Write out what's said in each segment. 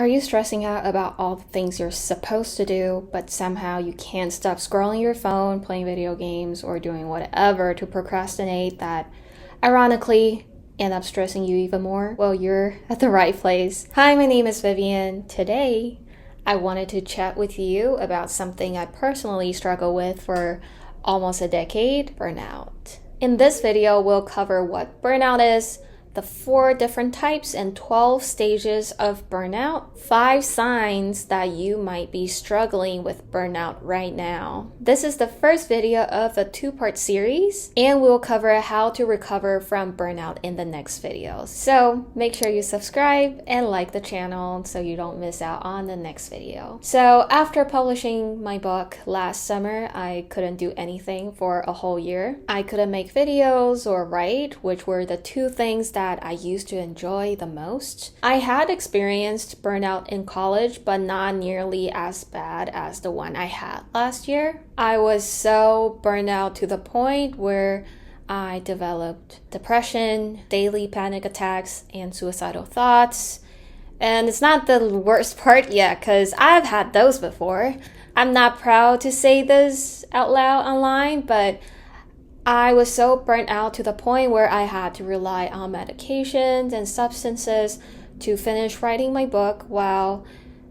Are you stressing out about all the things you're supposed to do, but somehow you can't stop scrolling your phone, playing video games, or doing whatever to procrastinate that, ironically, end up stressing you even more? Well, you're at the right place. Hi, my name is Vivian. Today, I wanted to chat with you about something I personally struggle with for almost a decade, burnout. In this video, we'll cover what burnout is, the 4 different types and 12 stages of burnout, 5 signs that you might be struggling with burnout right now. This is the first video of a 2-part series, and we'll cover how to recover from burnout in the next videos. So make sure you subscribe and like the channel so you don't miss out on the next video. So after publishing my book last summer, I couldn't do anything for a whole year. I couldn't make videos or write, which were the 2 things that I used to enjoy the most. I had experienced burnout in college, but not nearly as bad as the one I had last year. I was so burned out to the point where I developed depression, daily panic attacks, and suicidal thoughts. And it's not the worst part yet, because I've had those before. I'm not proud to say this out loud online, but I was so burnt out to the point where I had to rely on medications and substances to finish writing my book while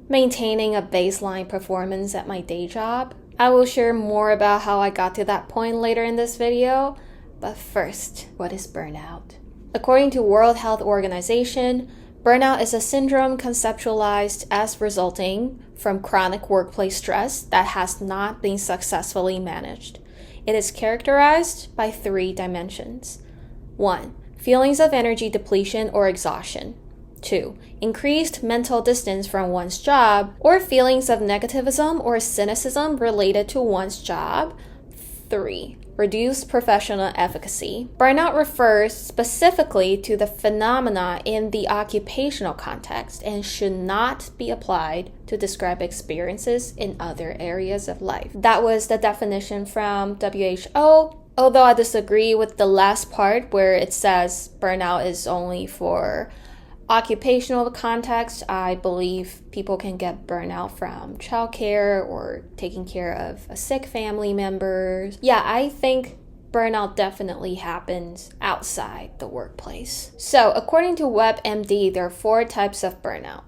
maintaining a baseline performance at my day job. I will share more about how I got to that point later in this video, but first, what is burnout? According to World Health Organization, burnout is a syndrome conceptualized as resulting from chronic workplace stress that has not been successfully managed. It is characterized by 3 dimensions. 1. Feelings of energy depletion or exhaustion. 2. Increased mental distance from one's job or feelings of negativism or cynicism related to one's job. 3. Reduced professional efficacy. Burnout refers specifically to the phenomena in the occupational context and should not be applied to describe experiences in other areas of life. That was the definition from WHO, although I disagree with the last part where it says burnout is only for occupational context. I believe people can get burnout from childcare or taking care of a sick family members. Yeah, I think burnout definitely happens outside the workplace. So according to WebMD, there are 4 types of burnout.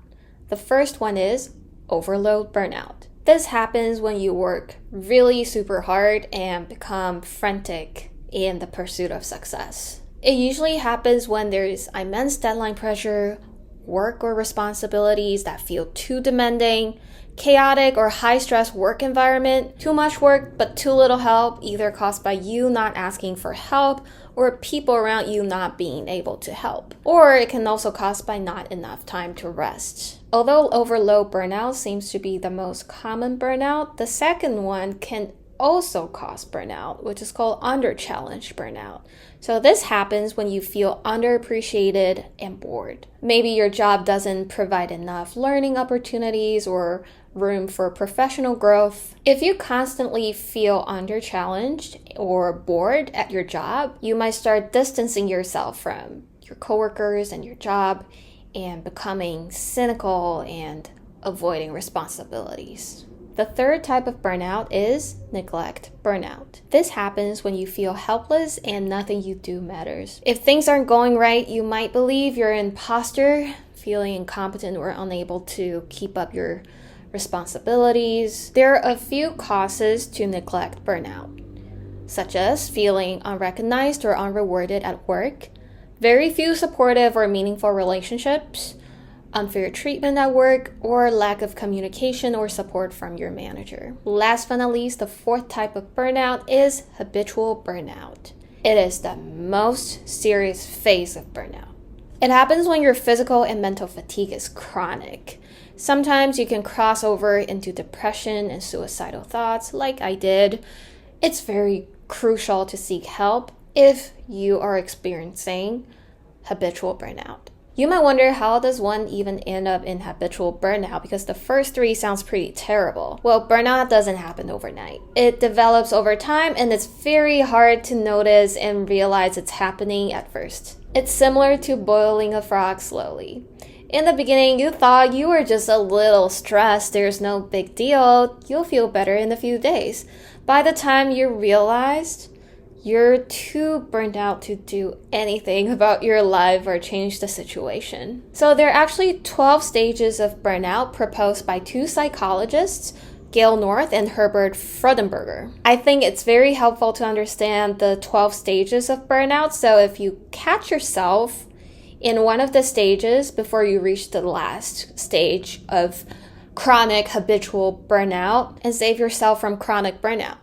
The first one is overload burnout. This happens when you work really super hard and become frantic in the pursuit of success. It usually happens when there's immense deadline pressure, work or responsibilities that feel too demanding, chaotic or high-stress work environment, too much work but too little help, either caused by you not asking for help or people around you not being able to help. Or it can also caused by not enough time to rest. Although overload burnout seems to be the most common burnout, the second one can also cause burnout, which is called under-challenged burnout. So this happens when you feel underappreciated and bored. Maybe your job doesn't provide enough learning opportunities or room for professional growth. If you constantly feel under-challenged or bored at your job, you might start distancing yourself from your coworkers and your job and becoming cynical and avoiding responsibilities. The third type of burnout is neglect burnout. This happens when you feel helpless and nothing you do matters. If things aren't going right, you might believe you're an imposter, feeling incompetent or unable to keep up your responsibilities. There are a few causes to neglect burnout, such as feeling unrecognized or unrewarded at work, very few supportive or meaningful relationships, unfair treatment at work, or lack of communication or support from your manager. Last but not least, the 4th type of burnout is habitual burnout. It is the most serious phase of burnout. It happens when your physical and mental fatigue is chronic. Sometimes you can cross over into depression and suicidal thoughts like I did. It's very crucial to seek help if you are experiencing habitual burnout. You might wonder, how does one even end up in habitual burnout? Because the first 3 sounds pretty terrible. Well, burnout doesn't happen overnight. It develops over time, and it's very hard to notice and realize it's happening at first. It's similar to boiling a frog slowly. In the beginning, you thought you were just a little stressed. There's no big deal. You'll feel better in a few days. By the time you realized, you're too burnt out to do anything about your life or change the situation. So there are actually 12 stages of burnout proposed by two psychologists, Gail and Herbert Freudenberger. I think it's very helpful to understand the 12 stages of burnout. So if you catch yourself in one of the stages before you reach the last stage of chronic habitual burnout, and save yourself from chronic burnout.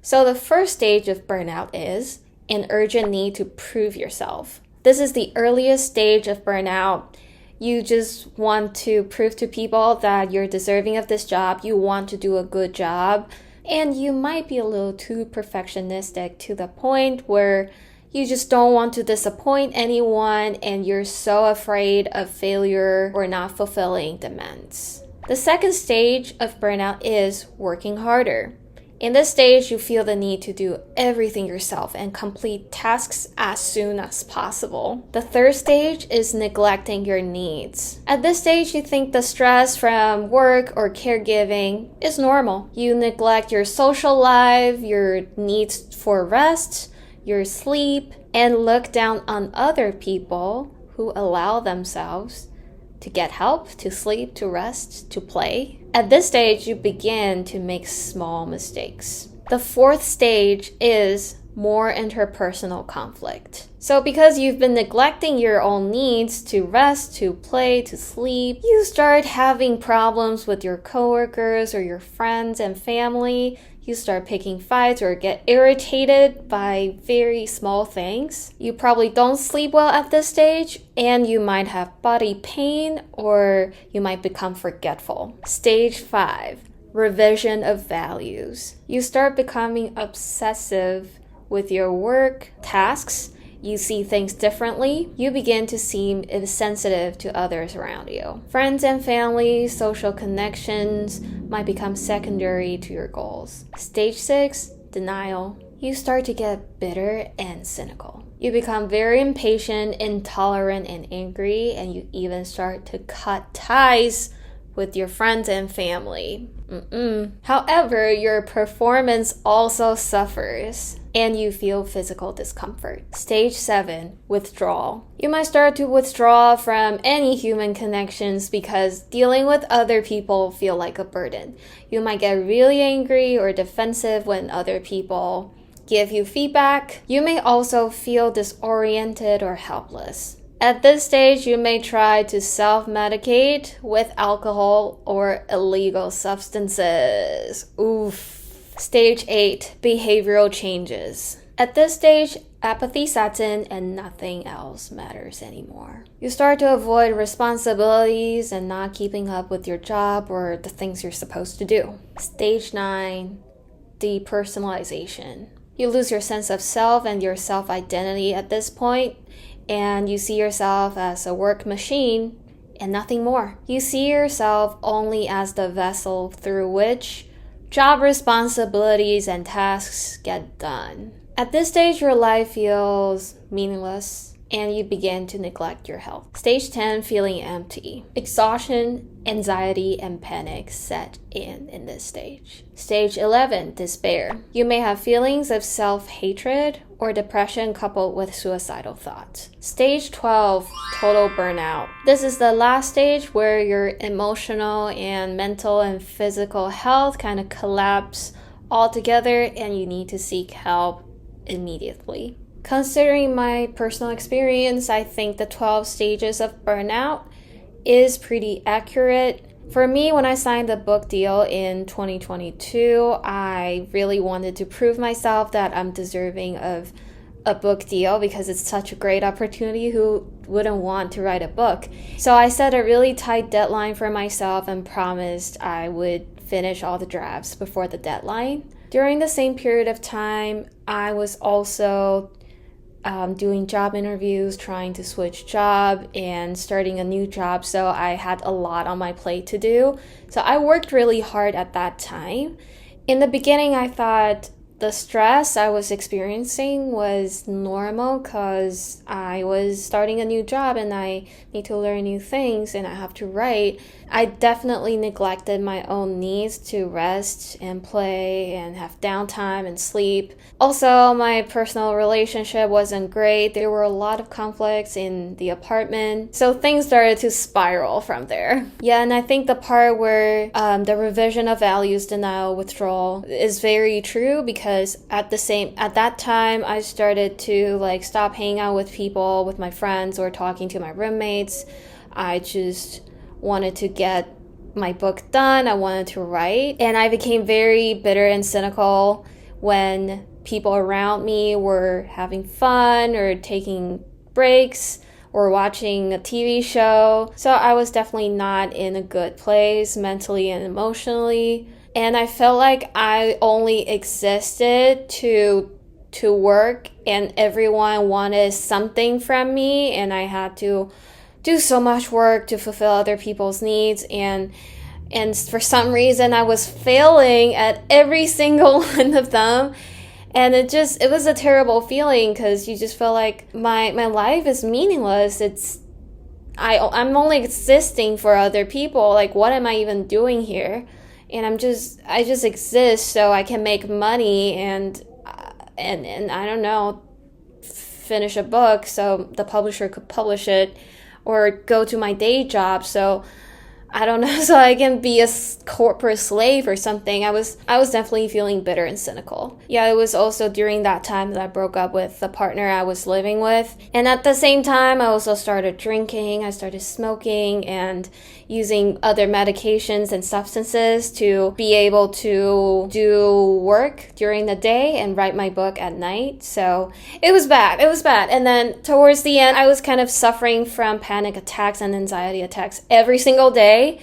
So the first stage of burnout is an urgent need to prove yourself. This is the earliest stage of burnout. You just want to prove to people that you're deserving of this job. You want to do a good job. And you might be a little too perfectionistic to the point where you just don't want to disappoint anyone and you're so afraid of failure or not fulfilling demands. The second stage of burnout is working harder. In this stage, you feel the need to do everything yourself and complete tasks as soon as possible. The third stage is neglecting your needs. At this stage, you think the stress from work or caregiving is normal. You neglect your social life, your needs for rest, your sleep, and look down on other people who allow themselves to get help, to sleep, to rest, to play. At this stage, you begin to make small mistakes. The fourth stage is more interpersonal conflict. So because you've been neglecting your own needs to rest, to play, to sleep, you start having problems with your coworkers or your friends and family. You start picking fights or get irritated by very small things. You probably don't sleep well at this stage, and you might have body pain or you might become forgetful. Stage 5, revision of values. You start becoming obsessive with your work tasks. You see things differently. You begin to seem insensitive to others around you. Friends and family, social connections might become secondary to your goals. Stage 6, denial. You start to get bitter and cynical. You become very impatient, intolerant, and angry, and you even start to cut ties with your friends and family. However, your performance also suffers and you feel physical discomfort. Stage 7, withdrawal. You might start to withdraw from any human connections because dealing with other people feel like a burden. You might get really angry or defensive when other people give you feedback. You may also feel disoriented or helpless. At this stage, you may try to self-medicate with alcohol or illegal substances. Oof. Stage 8, behavioral changes. At this stage, apathy sets in and nothing else matters anymore. You start to avoid responsibilities and not keeping up with your job or the things you're supposed to do. Stage 9, depersonalization. You lose your sense of self and your self-identity at this point, and you see yourself as a work machine and nothing more. You see yourself only as the vessel through which job responsibilities and tasks get done. At this stage, your life feels meaningless and you begin to neglect your health. Stage 10, feeling empty. Exhaustion, anxiety, and panic set in this stage. Stage 11, despair. You may have feelings of self-hatred or depression coupled with suicidal thoughts. Stage 12, total burnout. This is the last stage where your emotional and mental and physical health kind of collapse all together and you need to seek help immediately. Considering my personal experience, I think the 12 stages of burnout is pretty accurate. For me, when I signed the book deal in 2022, I really wanted to prove myself that I'm deserving of a book deal because it's such a great opportunity. Who wouldn't want to write a book? So I set a really tight deadline for myself and promised I would finish all the drafts before the deadline. During the same period of time, I was also doing job interviews, trying to switch job and starting a new job. So I had a lot on my plate to do. So I worked really hard at that time. In the beginning, I thought the stress I was experiencing was normal because I was starting a new job and I need to learn new things and I have to write. I definitely neglected my own needs to rest and play and have downtime and sleep. Also, my personal relationship wasn't great. There were a lot of conflicts in the apartment. So things started to spiral from there. Yeah, and I think the part where the revision of values denial withdrawal is very true because at that time I started to stop hanging out with people, with my friends or talking to my roommates. I just wanted to get my book done. I wanted to write. And I became very bitter and cynical when people around me were having fun or taking breaks or watching a TV show. So I was definitely not in a good place mentally and emotionally. And I felt like I only existed to work and everyone wanted something from me and I had to do so much work to fulfill other people's needs and for some reason I was failing at every single one of them. And it was a terrible feeling because you just feel like my life is meaningless. I'm only existing for other people. Like, what am I even doing here? And I just exist so I can make money and I don't know, finish a book so the publisher could publish it or go to my day job. So I don't know, so I can be a corporate slave or something. I was definitely feeling bitter and cynical. Yeah, it was also during that time that I broke up with the partner I was living with. And at the same time, I also started drinking, I started smoking and using other medications and substances to be able to do work during the day and write my book at night. So it was bad. And then towards the end, I was kind of suffering from panic attacks and anxiety attacks every single day.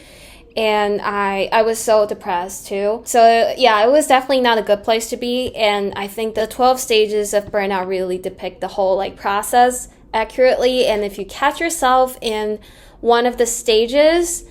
And I was so depressed too. So yeah, it was definitely not a good place to be. And I think the 12 stages of burnout really depict the whole process accurately. And if you catch yourself in one of the stages,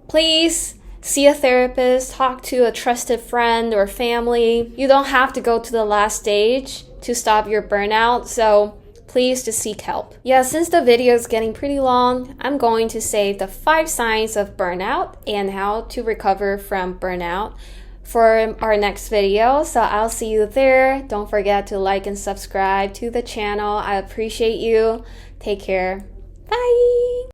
please see a therapist, talk to a trusted friend or family. You don't have to go to the last stage to stop your burnout. So please just seek help. Yeah, since the video is getting pretty long, I'm going to save the 5 signs of burnout and how to recover from burnout for our next video. So I'll see you there. Don't forget to like and subscribe to the channel. I appreciate you. Take care. Bye.